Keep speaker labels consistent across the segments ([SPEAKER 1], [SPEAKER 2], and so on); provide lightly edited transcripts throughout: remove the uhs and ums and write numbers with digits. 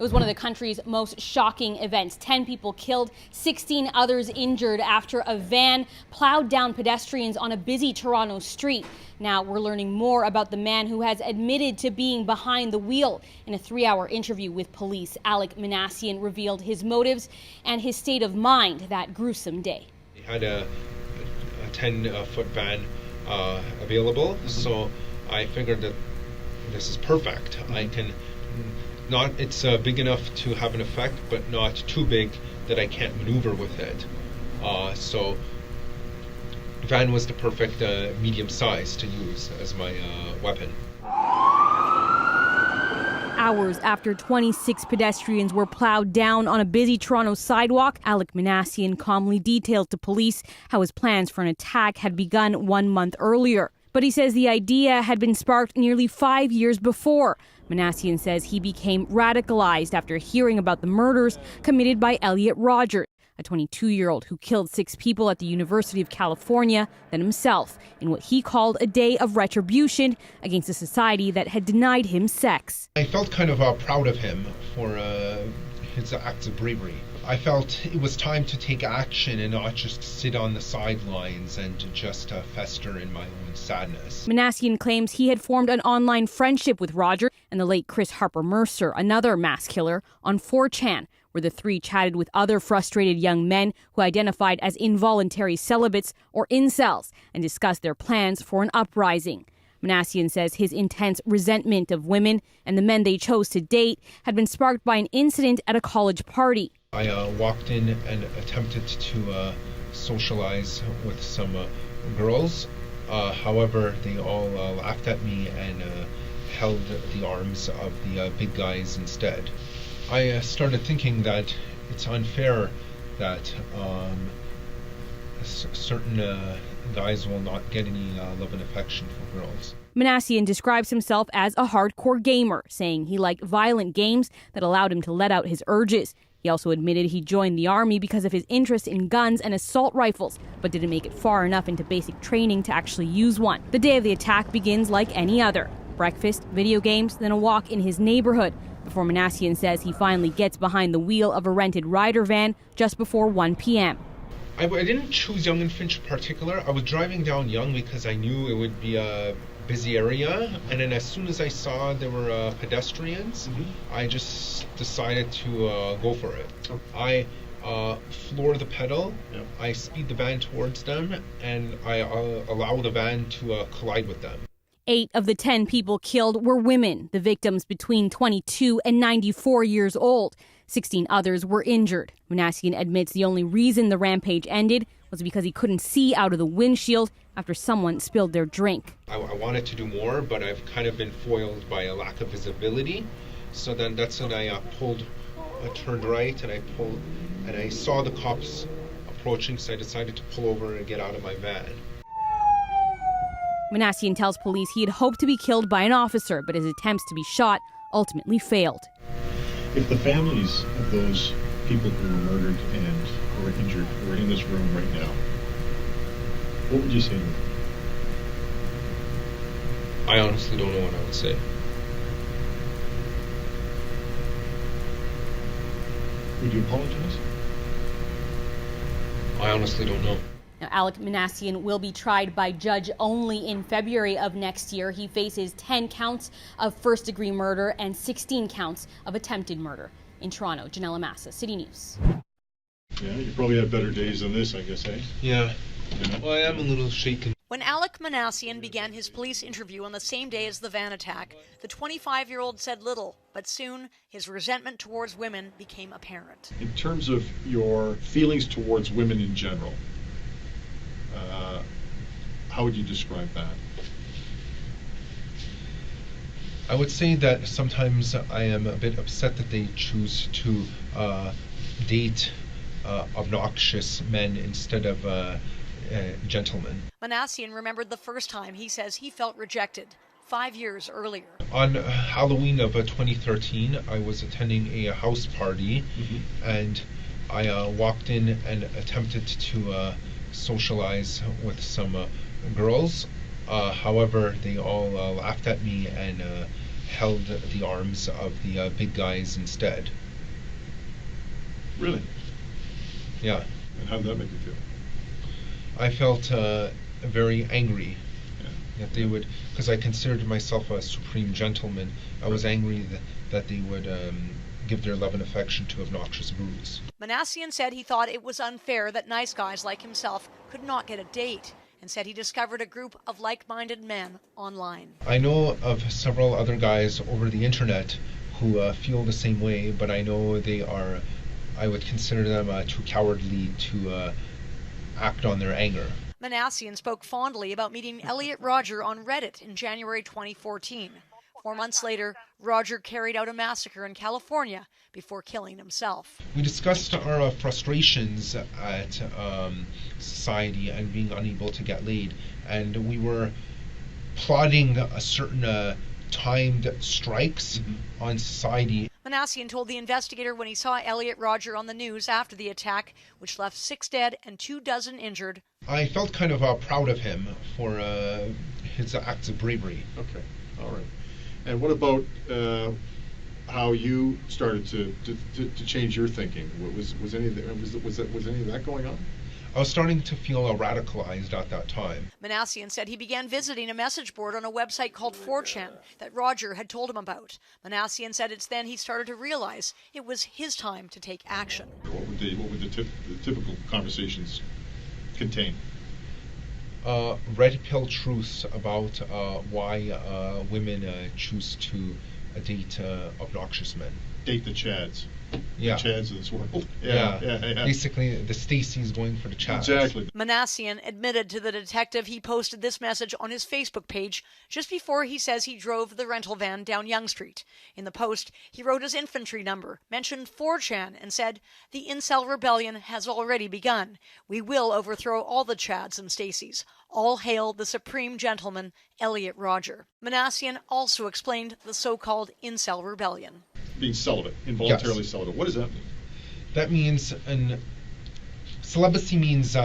[SPEAKER 1] It was one of the country's most shocking events. 10 people killed, 16 others injured after a van plowed down pedestrians on a busy Toronto street. Now we're learning more about the man who has admitted to being behind the wheel. In a 3-hour interview with police, Alek Minassian revealed his motives and his state of mind that gruesome day.
[SPEAKER 2] He had a 10-foot van available, so I figured that this is perfect. I can not, it's big enough to have an effect, but not too big that I can't maneuver with it. So van was the perfect medium size to use as my weapon.
[SPEAKER 1] Hours after 26 pedestrians were plowed down on a busy Toronto sidewalk, Alek Minassian calmly detailed to police how his plans for an attack had begun 1 month earlier. But he says the idea had been sparked nearly 5 years before. Minassian says he became radicalized after hearing about the murders committed by Elliot Rogers, a 22-year-old who killed 6 people at the University of California, then himself, in what he called a day of retribution against a society that had denied him sex.
[SPEAKER 2] I felt kind of proud of him for his acts of bravery. I felt it was time to take action and not just sit on the sidelines and to just fester in my own sadness.
[SPEAKER 1] Minassian claims he had formed an online friendship with Roger and the late Chris Harper Mercer, another mass killer, on 4chan, where the three chatted with other frustrated young men who identified as involuntary celibates or incels and discussed their plans for an uprising. Minassian says his intense resentment of women and the men they chose to date had been sparked by an incident at a college party.
[SPEAKER 2] I walked in and attempted to socialize with some girls. However, they all laughed at me and held the arms of the big guys instead. I started thinking that it's unfair that certain guys will not get any love and affection from girls.
[SPEAKER 1] Minassian describes himself as a hardcore gamer, saying he liked violent games that allowed him to let out his urges. He also admitted he joined the army because of his interest in guns and assault rifles, but didn't make it far enough into basic training to actually use one. The day of the attack begins like any other. Breakfast, video games, then a walk in his neighborhood, before Minassian says he finally gets behind the wheel of a rented rider van just before 1 p.m.
[SPEAKER 2] I didn't choose Yonge and Finch in particular. I was driving down Yonge because I knew it would be a busy area, and then as soon as I saw there were pedestrians, I just decided to go for it. I floor the pedal, I speed the van towards them, and I allow the van to collide with them.
[SPEAKER 1] 8 of the 10 people killed were women, the victims between 22 and 94 years old. 16 others were injured. Minassian admits the only reason the rampage ended was because he couldn't see out of the windshield after someone spilled their drink.
[SPEAKER 2] I wanted to do more, but I've kind of been foiled by a lack of visibility. So then that's when I turned right and I pulled, and I saw the cops approaching, so I decided to pull over and get out of my van.
[SPEAKER 1] Minassian tells police he had hoped to be killed by an officer, but his attempts to be shot ultimately failed.
[SPEAKER 3] If the families of those people who were murdered and who were injured were in this room right now, what would you say to them?
[SPEAKER 2] I honestly don't know what I would say.
[SPEAKER 3] Would you apologize?
[SPEAKER 2] I honestly don't know.
[SPEAKER 1] Now, Alek Minassian will be tried by judge only in February of next year. He faces 10 counts of first-degree murder and 16 counts of attempted murder. In Toronto, Janelle Massa, City News.
[SPEAKER 3] Yeah, you probably have better days than this, I guess, eh?
[SPEAKER 2] Yeah. Well, I am a little shaken.
[SPEAKER 4] When Alek Minassian began his police interview on the same day as the van attack, the 25-year-old said little, but soon his resentment towards women became apparent.
[SPEAKER 3] In terms of your feelings towards women in general, how would you describe that?
[SPEAKER 2] I would say that sometimes I am a bit upset that they choose to date obnoxious men instead of gentlemen.
[SPEAKER 4] Minassian remembered the first time he says he felt rejected 5 years earlier.
[SPEAKER 2] On Halloween of 2013, I was attending a house party, and I walked in and attempted to socialize with some girls. However, they all laughed at me and held the arms of the big guys instead.
[SPEAKER 3] Really?
[SPEAKER 2] Yeah.
[SPEAKER 3] And how did that make you feel?
[SPEAKER 2] I felt very angry
[SPEAKER 3] Yeah.
[SPEAKER 2] that they would, because I considered myself a supreme gentleman. I was angry that they would give their love and affection to obnoxious brutes.
[SPEAKER 4] Minassian said he thought it was unfair that nice guys like himself could not get a date, and said he discovered a group of like-minded men online.
[SPEAKER 2] I know of several other guys over the internet who feel the same way, but I know they are, I would consider them too cowardly to act on their anger.
[SPEAKER 4] Minassian spoke fondly about meeting Elliot Rodger on Reddit in January 2014. 4 months later, Rodger carried out a massacre in California before killing himself.
[SPEAKER 2] We discussed our frustrations at society and being unable to get laid, and we were plotting a certain timed strikes on society.
[SPEAKER 4] Minassian told the investigator when he saw Elliot Rodger on the news after the attack, which left 6 dead and 24 injured.
[SPEAKER 2] I felt kind of proud of him for his acts of bravery.
[SPEAKER 3] Okay, all right. And what about how you started to change your thinking? Was any of that going on?
[SPEAKER 2] I was starting to feel radicalized at that time.
[SPEAKER 4] Minassian said he began visiting a message board on a website called 4chan that Rodger had told him about. Minassian said it's then he started to realize it was his time to take action.
[SPEAKER 3] What would the typical conversations contain?
[SPEAKER 2] Red pill truths about why women choose to date obnoxious men.
[SPEAKER 3] Date the Chads.
[SPEAKER 2] Yeah.
[SPEAKER 3] The Chads of this world.
[SPEAKER 2] Yeah.
[SPEAKER 3] Yeah.
[SPEAKER 2] Basically, the Stacy's going for the Chads.
[SPEAKER 3] Exactly.
[SPEAKER 4] Minassian admitted to the detective he posted this message on his Facebook page just before he says he drove the rental van down Yonge Street. In the post, he wrote his infantry number, mentioned 4chan, and said, "The incel rebellion has already begun. We will overthrow all the Chads and Stacys. All hail the supreme gentleman, Elliot Rodger." Minassian also explained the so-called incel rebellion.
[SPEAKER 3] Being celibate, involuntarily
[SPEAKER 2] Yes.
[SPEAKER 3] celibate. What does that mean?
[SPEAKER 2] That means, celibacy means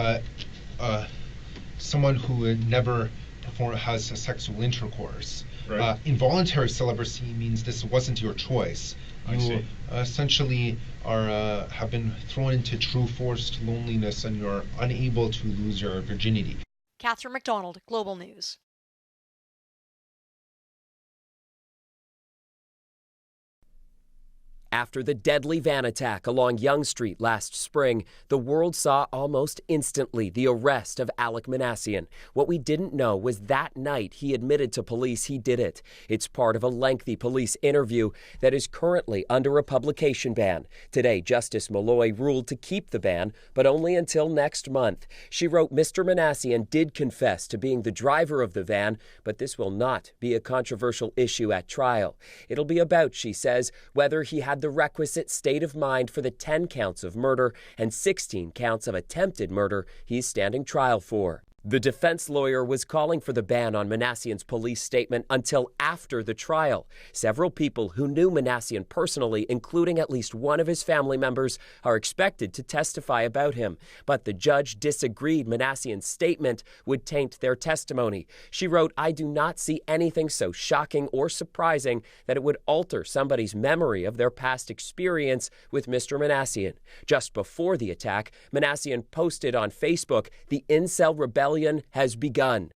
[SPEAKER 2] someone who never has a sexual intercourse.
[SPEAKER 3] Right.
[SPEAKER 2] Involuntary celibacy means this wasn't your choice.
[SPEAKER 3] I
[SPEAKER 2] You
[SPEAKER 3] see.
[SPEAKER 2] essentially are have been thrown into true forced loneliness, and you're unable to lose your virginity.
[SPEAKER 4] Catherine McDonald, Global News.
[SPEAKER 5] After the deadly van attack along Yonge Street last spring, the world saw almost instantly the arrest of Alek Minassian. What we didn't know was that night he admitted to police he did it. It's part of a lengthy police interview that is currently under a publication ban. Today, Justice Malloy ruled to keep the ban, but only until next month. She wrote Mr. Minassian did confess to being the driver of the van, but this will not be a controversial issue at trial. It'll be about, she says, whether he had the requisite state of mind for the 10 counts of murder and 16 counts of attempted murder he's standing trial for. The defense lawyer was calling for the ban on Minassian's police statement until after the trial. Several people who knew Minassian personally, including at least one of his family members, are expected to testify about him. But the judge disagreed Minassian's statement would taint their testimony. She wrote, "I do not see anything so shocking or surprising that it would alter somebody's memory of their past experience with Mr. Minassian." Just before the attack, Minassian posted on Facebook, "The incel rebellion has begun."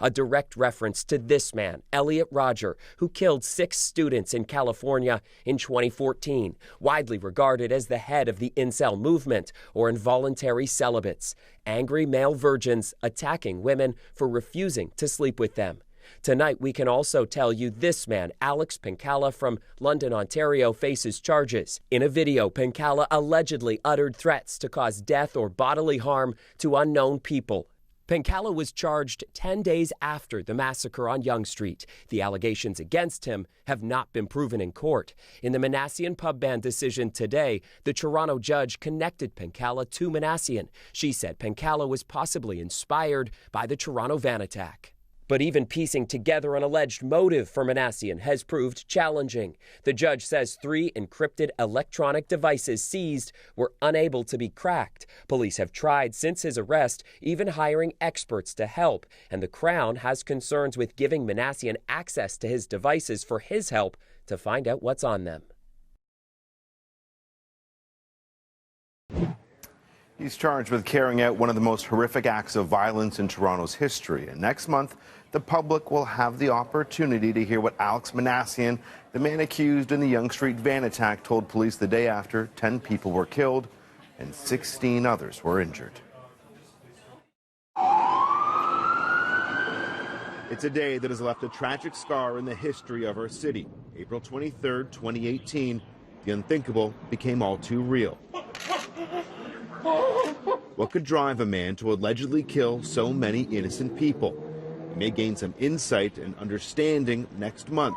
[SPEAKER 5] A direct reference to this man, Elliot Rodger, who killed 6 students in California in 2014, widely regarded as the head of the incel movement, or involuntary celibates, angry male virgins attacking women for refusing to sleep with them. Tonight, we can also tell you this man, Alex Pincala from London, Ontario, faces charges. In a video, Pincala allegedly uttered threats to cause death or bodily harm to unknown people. Pincala was charged 10 days after the massacre on Yonge Street. The allegations against him have not been proven in court. In the Minassian pub ban decision today, the Toronto judge connected Pincala to Minassian. She said Pincala was possibly inspired by the Toronto van attack. But even piecing together an alleged motive for Minassian has proved challenging. The judge says 3 encrypted electronic devices seized were unable to be cracked. Police have tried since his arrest, even hiring experts to help. And the Crown has concerns with giving Minassian access to his devices for his help to find out what's on them.
[SPEAKER 6] He's charged with carrying out one of the most horrific acts of violence in Toronto's history. And next month, the public will have the opportunity to hear what Alek Minassian, the man accused in the Yonge St van attack, told police the day after 10 people were killed and 16 others were injured. It's a day that has left a tragic scar in the history of our city. April 23, 2018, the unthinkable became all too real. What could drive a man to allegedly kill so many innocent people? We may gain some insight and understanding next month.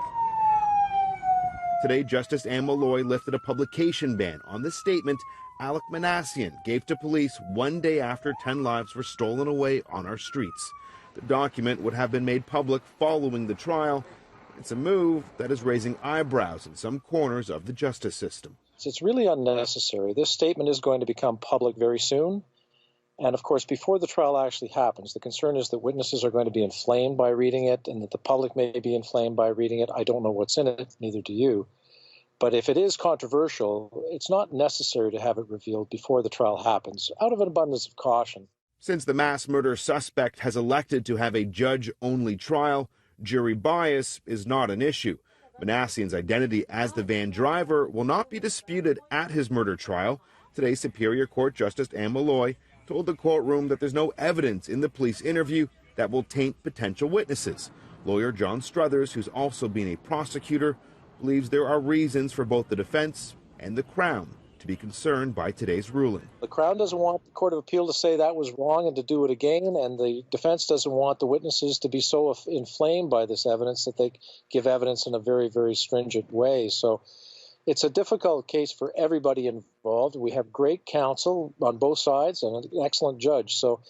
[SPEAKER 6] Today, Justice Anne Malloy lifted a publication ban on the statement Alek Minassian gave to police one day after 10 lives were stolen away on our streets. The document would have been made public following the trial. It's a move that is raising eyebrows in some corners of the justice system.
[SPEAKER 7] It's really unnecessary. This statement is going to become public very soon. And of course, before the trial actually happens, the concern is that witnesses are going to be inflamed by reading it and that the public may be inflamed by reading it. I don't know what's in it, neither do you. But if it is controversial, it's not necessary to have it revealed before the trial happens, out of an abundance of caution.
[SPEAKER 6] Since the mass murder suspect has elected to have a judge-only trial, jury bias is not an issue. Minassian's identity as the van driver will not be disputed at his murder trial. Today, Superior Court Justice Anne Malloy told the courtroom that there's no evidence in the police interview that will taint potential witnesses. Lawyer John Struthers, who's also been a prosecutor, believes there are reasons for both the defense and the Crown to be concerned by today's ruling.
[SPEAKER 7] The Crown doesn't want the Court of Appeal to say that was wrong and to do it again, and the defense doesn't want the witnesses to be so inflamed by this evidence that they give evidence in a very, very stringent way. So it's a difficult case for everybody involved. We have great counsel on both sides and an excellent judge. So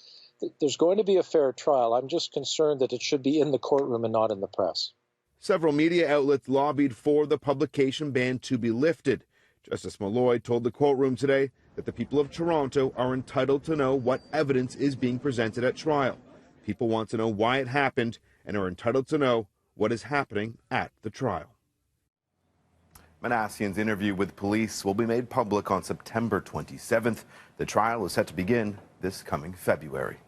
[SPEAKER 7] there's going to be a fair trial. I'm just concerned that it should be in the courtroom and not in the press.
[SPEAKER 6] Several media outlets lobbied for the publication ban to be lifted. Justice Malloy told the courtroom today that the people of Toronto are entitled to know what evidence is being presented at trial. People want to know why it happened and are entitled to know what is happening at the trial. Minassian's interview with police will be made public on September 27th. The trial is set to begin this coming February.